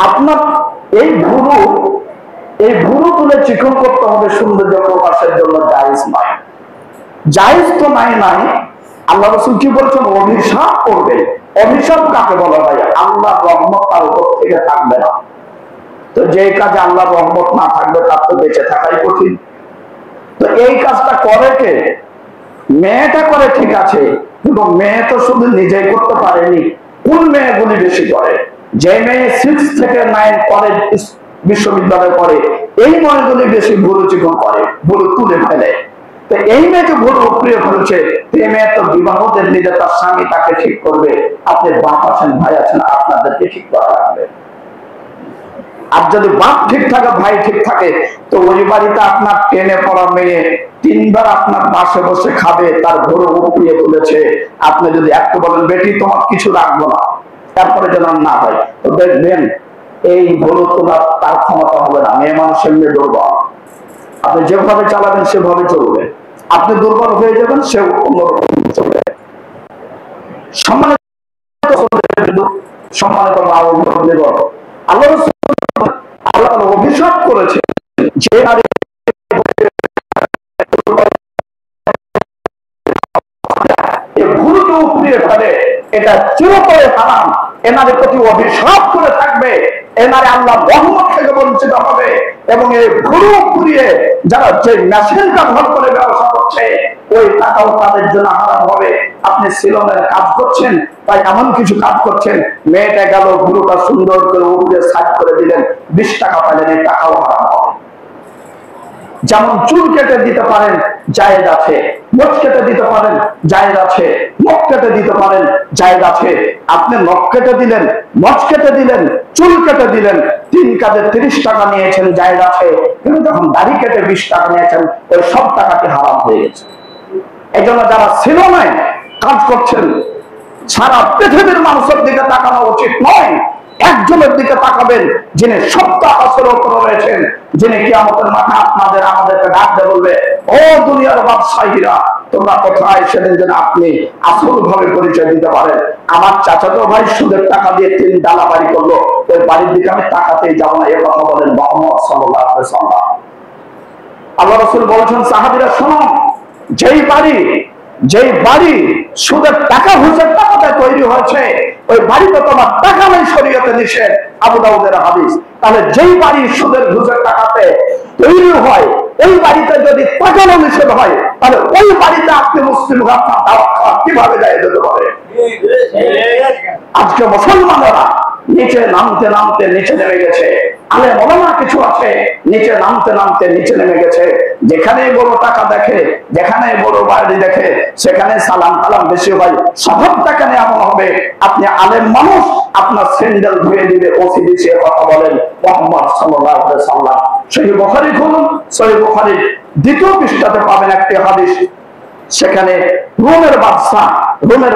আপনার এই ভুরু তুলে চিকন করতে হবে সৌন্দর্য প্রকাশের জন্য, জায়েজ নয়। জায়েজ তো নাই। আল্লাহ রাসূল কি বলছেন? অভিশাপ করবে। অভিশাপ কাকে বলা হয়? আল্লাহর রহমত তার উপর থেকে থাকবে না। তো যে কাজে আল্লাহর রহমত না থাকবে তার তো বেঁচে থাকাই কঠিন। তো এই কাজটা করে কে? মেয়েটা করে, ঠিক আছে, কিন্তু মেয়ে তো শুধু নিজেই করতে পারেনি। কোন মেয়েগুলি বেশি করে? যে মেয়ে 6 থেকে 9 কলেজ বিশ্ববিদ্যালয় করে, এই মেয়েগুলি বেশি ভুরু চিকন করে, ভুরু তুলে ফেলে। তো এই মেয়েকে ভুরু উপড়িয়ে ফেলছে, এই মেয়ে তো বিবাহ দিলে তার স্বামী তাকে ঠিক করবে। আপনি বাপ আছেন, ভাই আছেন, আপনাদেরকে ঠিক করা লাগবে। আর যদি বাপ ঠিক থাকে, ভাই ঠিক থাকে, তো ওই বাড়িতে আপনার টেনে পড়া মেয়ে 3 বার আপনার পাশে বসে খাবে, তার ভুরু উপড়িয়ে তুলেছে। আপনি যদি একটু বলেন, বেটি তোমার কিছু রাখবো না, তারপরে যেন না হয়, তো দেখবেন এই ভুরু তোলার তার ক্ষমতা হবে না। মেয়ে মানুষের মেয়ে দুর্বল। আপনি যেভাবে চালাবেন সেভাবে চলবে। আপনি দুর্বল হয়ে যাবেন, সে অন্যরকম চলবে। সম্মানিত আল্লাহ অভিশাপ করেছে যে নারী ভুলকে উপড়িয়ে ফেলে, এটা চিরতরে হারাম। এনাদের প্রতি অভিশাপ করে থাকবে, এনারে আল্লাহ রহমত থেকে বঞ্চিত হবে। এবং এই ভুরু পুড়িয়ে যারা যে মেশিনটা ব্যবহার করে ব্যবসা করছে, ওই টাকাও তাদের জন্য হারাম হবে। আপনি সিলনের কাজ করছেন, তাই এমন কিছু কাজ করছেন, মেয়েটা গেল ভুরুটা সুন্দর করে উপরে সাইড করে দিলেন, 20 টাকা পাইলেন, এই টাকাও হারাম হবে। যেমন চুল কেটে দিতে পারেন, জায়েজ আছে। নখ কেটে দিতে পারেন, জায়েজ আছে। নখ কেটে দিতে পারেন, জায়েজ আছে। আপনি নখ কেটে দিলেন, নখ কেটে দিলেন, চুল কেটে দিলেন, 3 কাজে 30 টাকা নিয়েছেন, জায়েজ আছে। কিন্তু যখন দাড়ি কেটে 20 টাকা নিয়েছেন, ওই সব টাকাটি হারাম হয়ে গেছে। এই জন্য যারা সিলনায় কাজ করছেন, সারা পৃথিবীর মানুষের দিকে তাকানো উচিত নয়। একজনের দিকে তাকাবেন, যিনি সত্য আসলের উপর রয়েছেন, যিনি কিয়ামতের মাঠে আপনাদের আমাদেরকে ডাকতে বলবে, ও দুনিয়ার ব্যবসায়ীরা, তোমরা কোথায়? সেদিন যেন আপনি আসল ভাবে পরিচয় দিতে পারেন। আমার চাচাতো ভাই সুদের টাকা দিয়ে 3 ডালা বাড়ি করলো, ওই বাড়ির দিকে আমি তাকাতেই যাবো না, এ কথা বলেন মুহাম্মদ সাল্লাল্লাহু আলাইহি ওয়াসাল্লাম। আল্লাহ রাসূল বলেছেন, সাহাবীরা শোনো, যেই বাড়ি সুদের টাকা ঘুষের টাকাতে তৈরি হয়েছে, ওই বাড়িতে তোমার টাকা নেই, শরীয়তে নিষেধ, আবু দাউদের হাদিস। তাহলে যেই বাড়ি সুদের ঘুষের টাকাতে তৈরি হয়, ওই বাড়িতে যদি টাকা নিষেধ হয়, তাহলে ওই বাড়িতে আপনি মুসলিম আপনার দাওয়াত খাওয়া কিভাবে যায় যেতে পারে? আজকে মুসলমানেরা নিচে নামতে নামতে নিচে নেমে গেছে। আলে মৌলানা কিছু আছে, নিচে নামতে নামতে নিচে নেমে গেছে। যেখানে বড় টাকা দেখে, যেখানে বড় বাড়ি দেখে, সেখানে সালাম কালাম বেশি হয়। স্বভাবটাকে এমন হবে, আপনি আলেম মানুষ, আপনার স্যান্ডেল ধুয়ে দিবে, ওসি দিছে কথা বলেন মুহাম্মদ সাল্লাল্লাহু আলাইহি ওয়াসাল্লাম। সহিহ বুখারী খুলুন, সহিহ বুখারীর 2য় পৃষ্ঠাতে পাবেন একটি হাদিস। সেখানে রোমের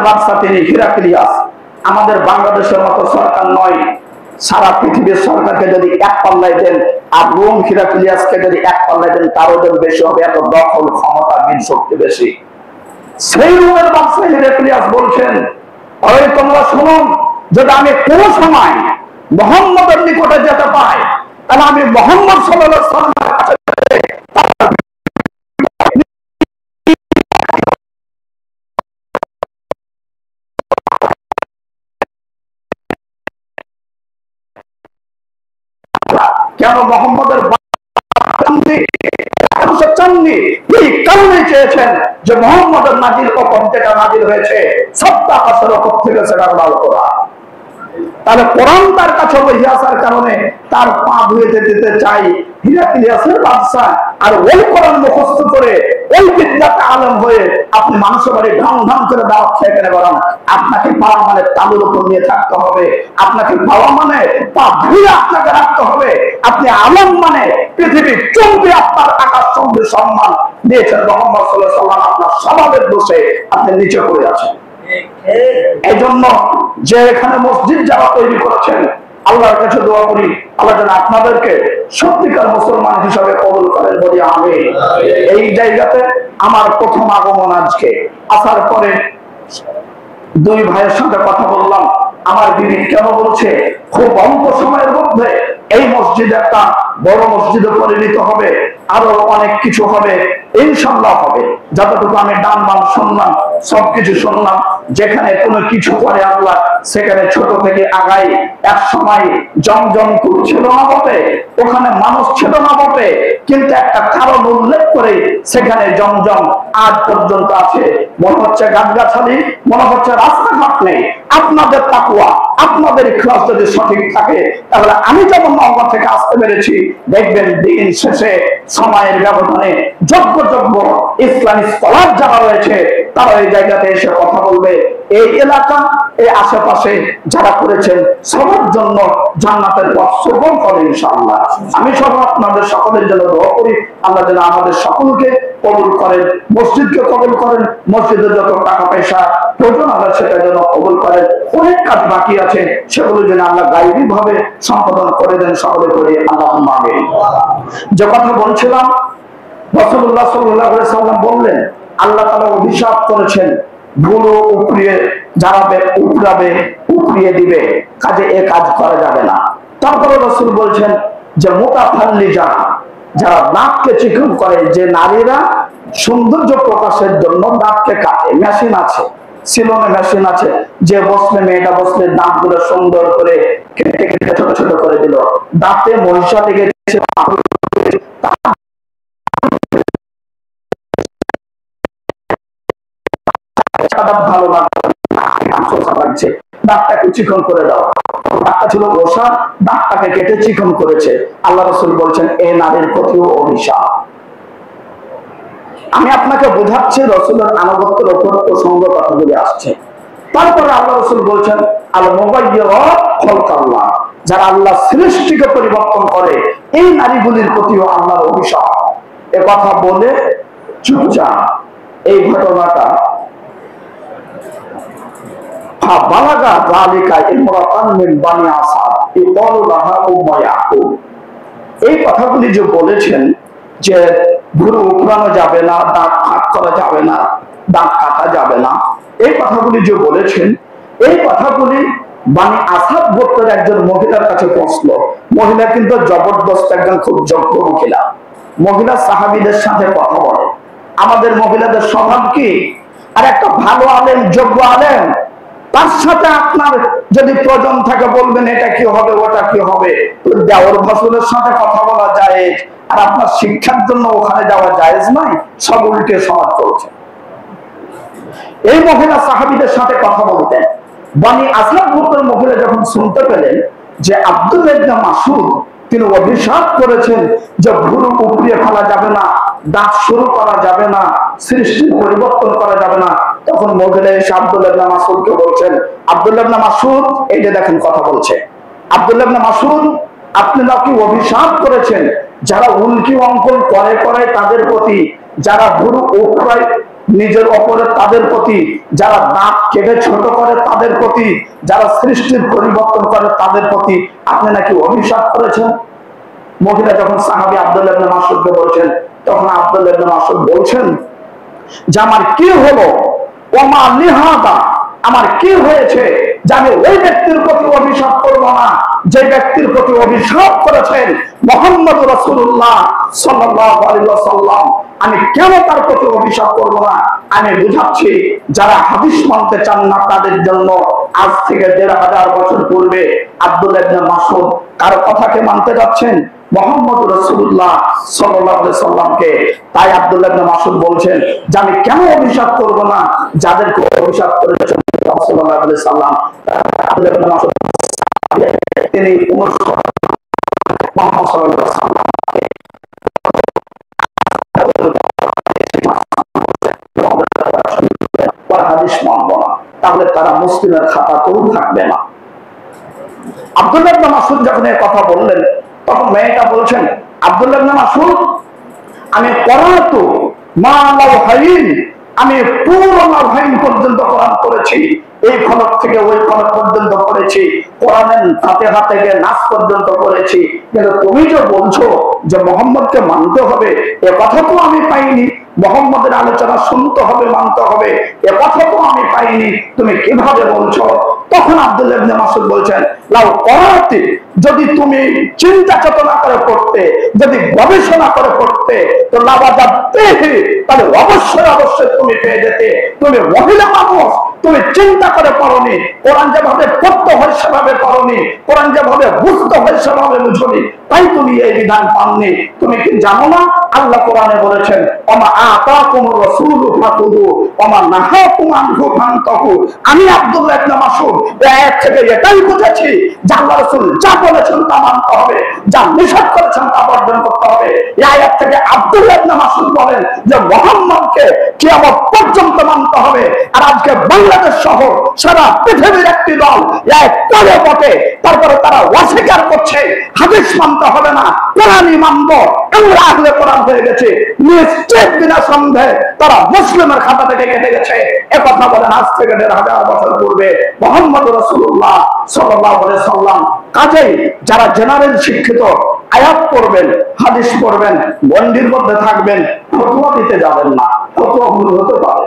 বাদশা তিনি হিরাক্লিয়াস। আমাদের বাংলাদেশের মতো সরকার নয়, সারা পৃথিবীর সরকারকে যদি এক পাল্লায় দেন, আর রোম হিরাক্লিয়াসকে যদি এক পাল্লায় দেন, তার ওজন বেশি হবে। এত দখল, ক্ষমতা, বীর শক্তি বেশি। সেই রোমের বাদশা হিরাক্লিয়াস বলছেন, ওই তোমরা শুনুন, যদি আমি কোন সময় মুহাম্মদের নিকটে যেতে পাই, তাহলে আমি মুহাম্মদ সাল্লাল্লাহু আলাইহি ওয়াসাল্লামের কাছে কেন মোহাম্মদের চেয়েছেন যে মোহাম্মদের নাজিল কখন যেটা নাজিল হয়েছে, সত্তা আসর ওপর থেকে সেটা করা। তাহলে কোরআন তার কাছে বহি আসার কারণে তার পা ধুয়ে দিতে চাই হিরাক্লিয়াসের বাদশা। আর ওই কোরআন মুখস্থ করে ওই বিদ্যাতে আলেম হয়ে আপনি মানুষের বাড়ি ঢং ঢং করে দাওয়াত খেয়ে কেনে বলেন। আপনাকে পাওয়া মানে তালুর উপর নিয়ে থাকতে হবে, আপনাকে পাওয়া মানে পা ধুয়ে আপনাকে রাখতে হবে। আপনি আলেম মানে পৃথিবীর চলবে আপনার আকাশ চলবে সম্মান দিয়েছেন মুহাম্মদ সাল্লাল্লাহু আলাইহি ওয়াসাল্লাম। আপনার স্বভাবের দোষে আপনি নিচে পড়ে আছেন। এই জন্য যে এখানে মসজিদ যারা তৈরি করেছেন, আল্লাহর কাছে দোয়া করি আল্লাহ যেন আপনাদেরকে সত্যিকার মুসলমান হিসাবে কবুল করেন, বলি আমিন। এই জায়গাতে আমার প্রথম আগমন। আজকে আসার পরে 2 ভাইয়ের সাথে কথা বললাম, আমার বিবি কেন বলছে খুব অল্প সময়ের মধ্যে এই মসজিদ একটা বড় মসজিদে পরিণত হবে, আরো অনেক কিছু হবে, ইনশাআল্লাহ হবে। যতটুকু আমি ডান বাম শুনলাম, সবকিছু শুনলাম, যেখানে কোনো কিছু করে আল্লাহ সেখানে ছোট থেকে আগাই। এক সময় জমজম ছিল না বটে, ওখানে মানুষ ছিল না বটে, কিন্তু একটা কারণ উল্লেখ করে সেখানে জমজম আজ পর্যন্ত আছে। মনে হচ্ছে গাছগাছালি, মনে হচ্ছে রাস্তাঘাট নেই। আপনাদের তাকওয়া, আপনাদের ইখলাস যদি সঠিক থাকে, তাহলে আমি যখন নওগাঁ থেকে আসতে পেরেছি, দেখবেন দিন শেষে সময়ের ব্যবধানে যোগ্য যোগ্য ইসলামী স্কলার যারা রয়েছে, তারা এই জায়গাতে এসে কথা বলবে। এই এলাকা, এই আশেপাশে যারা করেছেন সবার জন্য জান্নাতের পথ সুগম করে ইনশাআল্লাহ। আমি সব আপনাদের সকলের জন্য দোয়া করি, আল্লাহ যেন আমাদের সকলকে কবুল করেন, মসজিদকে কবুল করেন, মসজিদের যত টাকা পয়সা প্রয়োজন আল্লাহ সেটা যেন কবুল করেন। অনেক কাজ বাকি আছে, সেগুলো যেন আল্লাহ গাইবী ভাবে সম্পাদন করে দেন, সকলে করে আল্লাহুম্মা আমিন। যে কথা বলছিলাম, রাসূলুল্লাহ সাল্লাল্লাহু আলাইহি সাল্লাম বললেন, আল্লাহ তাআলা অভিশাপ করেছেন ভুলো উপরিয়ে যারাবে উপরাবে উপরিয়ে দিবে, কাজে এ কাজ করা যাবে না। তারপরে রাসূল বলছেন যে মুতাফাল্লিজা, যারা নাককে চিকন করে, যে নারীরা সৌন্দর্য প্রকাশের জন্য নাককে কাটে, মেশিন আছে, সিলনে মেশিন আছে, যে বসলে মেয়েটা বসলে দাঁতগুলো সুন্দর করে কেটে কেটে ছোট ছোট করে দিল, দাঁতে মহিষা লেগেছে, ভালো লাগছে, দাঁতটাকে চিকন করে দাও। দাঁতটা ছিল বসা, দাঁতটাকে কেটে চিকন করেছে। আল্লাহ রাসূল বলছেন এই নারীর প্রতিও অভিশাপ। আমি আপনাকে বোঝাচ্ছি রাসূলের আনুগত্যের উপর প্রসঙ্গ কথাগুলি আসছে। তারপরে আল্লাহ রাসূল বলছেন আল মুগায়্যিরাত খালকাল্লাহ, যারা আল্লাহ সৃষ্টিকে পরিবর্তন করে, এই নারীগুলির প্রতিও আল্লাহর অভিশাপ। এ কথা বলে চুপচাপ। এই ঘটনাটা ফাবালাগা যালিকা ইমরাতান মিন বানি আসাদ ইকালু লাহা উম্মু ইয়াকুব। এই কথাগুলি যে বলেছেন যে ভুরু উপড়ানো যাবে না, দাঁত ফাঁক করা যাবে না, দাঁত কাটা যাবে না, এই কথাগুলি যে বলেছেন, এই কথাগুলি বানি আসাদ গোত্রের একজন মহিলার কাছে পৌঁছলো। মহিলা কিন্তু জবরদস্ত একজন খুব যোগ্য মহিলা, মহিলা সাহাবীদের সাথে কথা বলে। আমাদের মহিলাদের স্বভাব কি? আর একটা ভালো আলেম, যোগ্য আলেম, তার সাথে আপনার যদি প্রয়োজন থাকে বলবেন এটা কি হবে ওটা কি হবে, দেওর ভাসুরের সাথে কথা বলা যায়, আর আপনার শিক্ষার জন্য ওখানে যাওয়া জায়েজ নাই, সব উল্টে সমাজ চলছে। এই মহিলা সাহাবীদের সাথে কথা বলতেন। বনি আসাদ গোত্রের মহিলা যখন শুনতে পেলেন যে আব্দুল্লাহ ইবনে মাসউদ তিনি অভিশাপ করেছেন যে ভুরু উপড়িয়ে ফেলা যাবে না, দাঁত শুরু করা যাবে না, সৃষ্টির পরিবর্তন করা যাবে না, তখন মহিলা এসে আব্দুল্লাহ ইবনে মাসউদকে বলছেন, আব্দুল্লাহ ইবনে মাসউদ, এই যে দেখেন কথা বলছে, আব্দুল্লাহ ইবনে মাসউদ আপনি নাকি অভিশাপ করেছেন যারা উল্কি অঙ্কন করে করে তাদের প্রতি, যারা ভুরু উপড়ায় নিজের অপরে তাদের প্রতি, যারা দাঁত কেটে ছোট করে তাদের প্রতি, যারা সৃষ্টির পরিবর্তন করে তাদের প্রতি আপনি নাকি অভিশাপ করেছেন। মহিলা যখন সাহাবী আব্দুল্লাহ ইবনে মাসউদকে বলছেন, তখন আব্দুল্লাহ ইবনে মাসউদ বলছেন যে আমার কি হলো, ওমা লিহাদা, আমার কি হয়েছে যে আমি ওই ব্যক্তির প্রতি অভিশাপ করব না যে ব্যক্তির প্রতি অভিশাপ করেছেন মুহাম্মদ রাসূলুল্লাহ সাল্লাল্লাহু আলাইহি ওয়াসাল্লাম, আমি কেন তার প্রতি অভিশাপ করব না? আমি বুঝাচ্ছি, যারা হাদিস মানতে চান না তাদের জন্য আজ থেকে ১৫০০ বছর পূর্বে আব্দুল্লাহ ইবনে মাসউদ কার কথাকে মানতে যাচ্ছেন? মুহাম্মদ রাসূলুল্লাহ সাল্লাল্লাহু আলাইহি সাল্লামকে। তাই আব্দুল্লাহ ইবনে মাসউদ বলছেন যে আমি কেন অভিশাপ করব না যাদেরকে অভিশাপ করেছেন সাল্লাল্লাহু আলাইহি সাল্লাম। আব্দুল্লাহ ইবনে মাসউদ তিনি মুহাম্মদ সাল্লাল্লাহু আলাইহি সাল্লামকে হাদিস মানব না, তাহলে তারা মুসলিমের খাতাতেও থাকবে না। আব্দুল্লাহ ইবনে মাসউদ যখন এই কথা বললেন, তখন মেয়েটা বলছেন, আব্দুল্লাহ ইবনে মাসউদ, আমি করাতু মা লাউ হাইন, আমি পুরো লাউহাইন পর্যন্ত কোরআন পড়েছি, এই খলক থেকে ওই খলক পর্যন্ত পড়েছি, কোরআনের ফাতিহা থেকে নাস পর্যন্ত পড়েছি, কিন্তু তুমি যে বলছো যে মুহাম্মদকে মানতে হবে, এ কথা তো আমি পাইনি। মুহাম্মদের আলোচনা শুনতে হবে, মানতে হবে, এ কথা তো আমি পাইনি। তুমি কিভাবে বলছো? তখন আব্দুল্লাহ ইবনে মাসউদ বলছেন, লাউ করাতি, যদি তুমি চিন্তা চেতনা করে পড়তে, যদি গবেষণা করে পড়তে, তো লাওয়াজাতিহি, তাহলে অবশ্যই অবশ্যই তুমি পেয়ে যেতে। তুমি মহিলা মানুষ, তুমি চিন্তা করে পড়নি, কোরআন যেভাবে পড়তে হয় সেভাবে পড়নি, কোরআন যেভাবে বুঝতে হয় সেভাবে বুঝনি, তাই তুমি এই বিধান পাননি। তুমি কি জানো না আল্লাহ কোরআনে বলেছেন, ওমা আতাকুমুর রাসূলু ফাখুযু ওমা নাহাকুম আনহু ফান্তাহু। আমি আব্দুল্লাহ ইবনে মাসউদ এই আয়াত থেকে এটাই বুঝেছি যে আল্লাহ রাসূল যা বলেছেন তা মানতে হবে, যা নিষেধ করেছেন তা বর্জন করতে হবে। এই আয়াত থেকে আব্দুল্লাহ ইবনে মাসউদ বলেন যে মুহাম্মদকে কিয়ামত পর্যন্ত মানতে হবে। আর আজকে বাংলাদেশ সহ সারা পৃথিবীর একটি দল এক করে বটে, তারপরে তারা অস্বীকার করছে হাদিস মানতে হবে না, কোরআনই মানবো, আমরা আহলে কোরআন হয়ে গেছে। নিশ্চিত বিনা সন্দেহে তারা মুসলিমের খাতা থেকে কেটে গেছে। একথা বলেন আজ থেকে ১৫০০ বছর পূর্বে মুহাম্মদ রাসূলুল্লাহ সাল্লাল্লাহু আলাইহি সাল্লাম। কাজেই যারা জেনারেল শিক্ষিত, আয়াত পড়বেন, হাদিস পড়বেন, গণ্ডির মধ্যে থাকবেন, ফতোয়া দিতে যাবেন না, ফতোয়া ভুল হতে পারে।